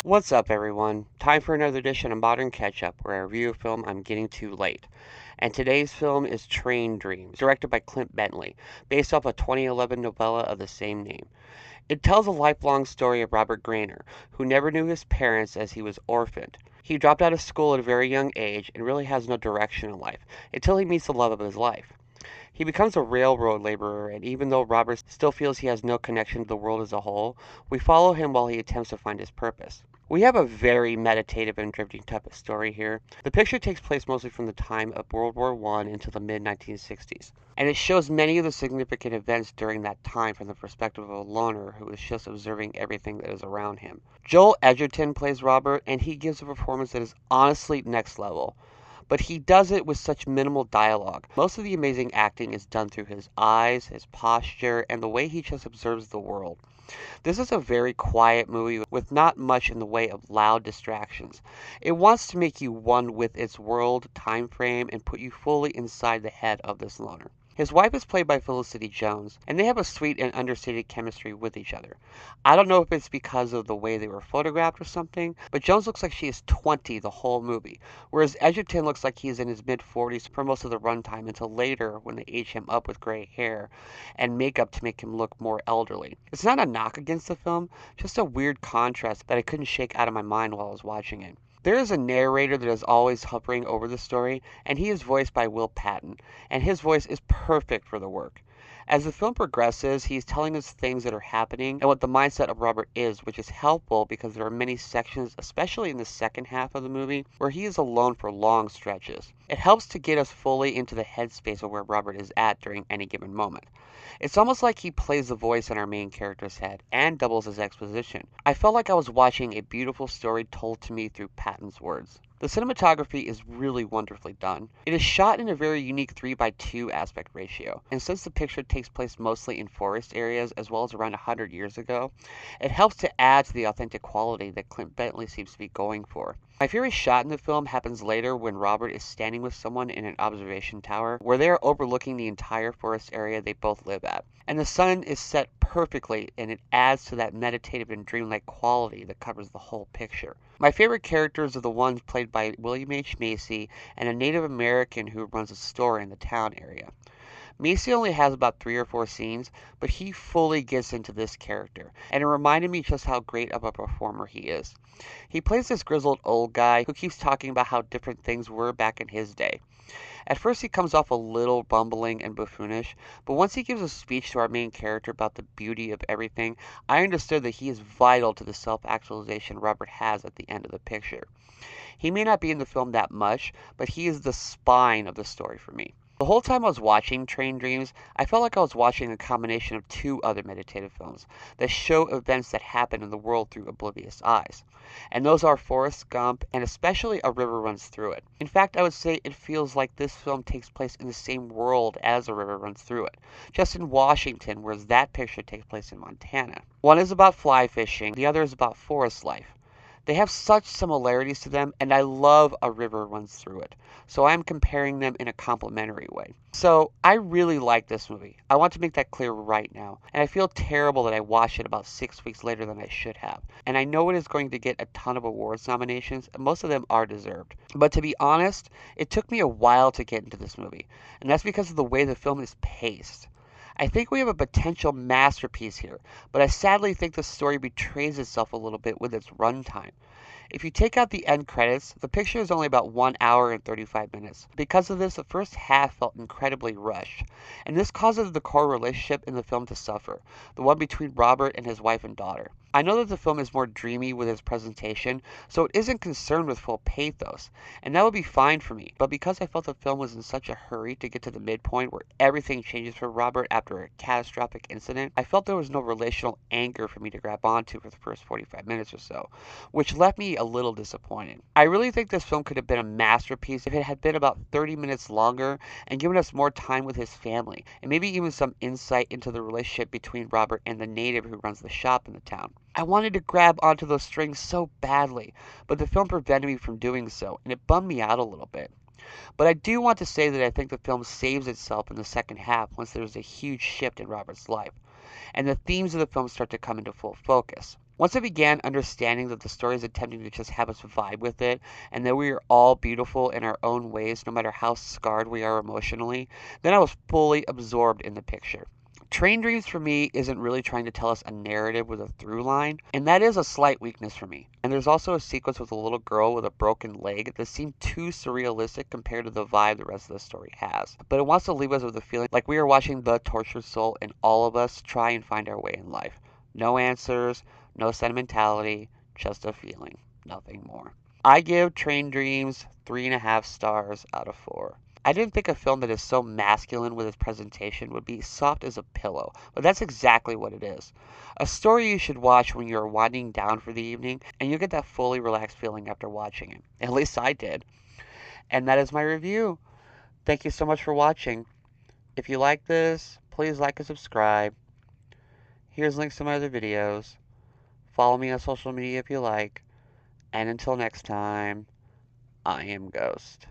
What's up, everyone? Time for another edition of Modern Catch Up, where I review a film I'm getting to late. And today's film is Train Dreams, directed by Clint Bentley, based off a 2011 novella of the same name. It tells a lifelong story of Robert Grainer, who never knew his parents as he was orphaned. He dropped out of school at a very young age and really has no direction in life until he meets the love of his life. He becomes a railroad laborer, and even though Robert still feels he has no connection to the world as a whole, we follow him while he attempts to find his purpose. We have a very meditative and drifting type of story here. The picture takes place mostly from the time of World War I until the mid 1960s, and it shows many of the significant events during that time from the perspective of a loner who is just observing everything that is around him. Joel Edgerton plays Robert, and he gives a performance that is honestly next level. But he does it with such minimal dialogue. Most of the amazing acting is done through his eyes, his posture, and the way he just observes the world. This is a very quiet movie with not much in the way of loud distractions. It wants to make you one with its world, time frame, and put you fully inside the head of this loner. His wife is played by Felicity Jones, and they have a sweet and understated chemistry with each other. I don't know if it's because of the way they were photographed or something, but Jones looks like she is 20 the whole movie, whereas Edgerton looks like he is in his mid-40s for most of the runtime until later when they age him up with gray hair and makeup to make him look more elderly. It's not a knock against the film, just a weird contrast that I couldn't shake out of my mind while I was watching it. There is a narrator that is always hovering over the story, and he is voiced by Patton, and his voice is perfect for the work. As the film progresses, he is telling us things that are happening and what the mindset of Robert is, which is helpful because there are many sections, especially in the second half of the movie, where he is alone for long stretches. It helps to get us fully into the headspace of where Robert is at during any given moment. It's almost like he plays the voice in our main character's head and doubles as exposition. I felt like I was watching a beautiful story told to me through Patton's words. The cinematography is really wonderfully done. It is shot in a very unique 3:2 aspect ratio, and since the picture takes place mostly in forest areas as well as around 100 years ago, it helps to add to the authentic quality that Clint Bentley seems to be going for. My favorite shot in the film happens later when Robert is standing with someone in an observation tower where they are overlooking the entire forest area they both live at. And the sun is set perfectly, and it adds to that meditative and dreamlike quality that covers the whole picture. My favorite characters are the ones played by William H. Macy and a Native American who runs a store in the town area. Macy only has about 3 or 4 scenes, but he fully gets into this character, and it reminded me just how great of a performer he is. He plays this grizzled old guy who keeps talking about how different things were back in his day. At first he comes off a little bumbling and buffoonish, but once he gives a speech to our main character about the beauty of everything, I understood that he is vital to the self-actualization Robert has at the end of the picture. He may not be in the film that much, but he is the spine of the story for me. The whole time I was watching Train Dreams, I felt like I was watching a combination of two other meditative films that show events that happen in the world through oblivious eyes. And those are Forrest Gump and especially A River Runs Through It. In fact, I would say it feels like this film takes place in the same world as A River Runs Through It, just in Washington, whereas that picture takes place in Montana. One is about fly fishing, the other is about forest life. They have such similarities to them, and I love A River Runs Through It, so I'm comparing them in a complimentary way. So, I really like this movie. I want to make that clear right now, and I feel terrible that I watched it about 6 weeks later than I should have. And I know it is going to get a ton of awards nominations, and most of them are deserved. But to be honest, it took me a while to get into this movie, and that's because of the way the film is paced. I think we have a potential masterpiece here, but I sadly think the story betrays itself a little bit with its runtime. If you take out the end credits, the picture is only about 1 hour and 35 minutes. Because of this, the first half felt incredibly rushed, and this causes the core relationship in the film to suffer, the one between Robert and his wife and daughter. I know that the film is more dreamy with its presentation, so it isn't concerned with full pathos, and that would be fine for me. But because I felt the film was in such a hurry to get to the midpoint where everything changes for Robert after a catastrophic incident, I felt there was no relational anchor for me to grab onto for the first 45 minutes or so, which left me a little disappointed. I really think this film could have been a masterpiece if it had been about 30 minutes longer and given us more time with his family, and maybe even some insight into the relationship between Robert and the native who runs the shop in the town. I wanted to grab onto those strings so badly, but the film prevented me from doing so, and it bummed me out a little bit. But I do want to say that I think the film saves itself in the second half once there's a huge shift in Robert's life, and the themes of the film start to come into full focus. Once I began understanding that the story is attempting to just have us vibe with it, and that we are all beautiful in our own ways, no matter how scarred we are emotionally, then I was fully absorbed in the picture. Train Dreams for me isn't really trying to tell us a narrative with a through line, and that is a slight weakness for me. And there's also a sequence with a little girl with a broken leg that seemed too surrealistic compared to the vibe the rest of the story has. But it wants to leave us with a feeling like we are watching the tortured soul in all of us try and find our way in life. No answers, no sentimentality, just a feeling, nothing more. I give Train Dreams 3.5 stars out of 4. I didn't think a film that is so masculine with its presentation would be soft as a pillow, but that's exactly what it is. A story you should watch when you're winding down for the evening, and you'll get that fully relaxed feeling after watching it. At least I did. And that is my review. Thank you so much for watching. If you like this, please like and subscribe. Here's links to my other videos. Follow me on social media if you like. And until next time, I am Ghost.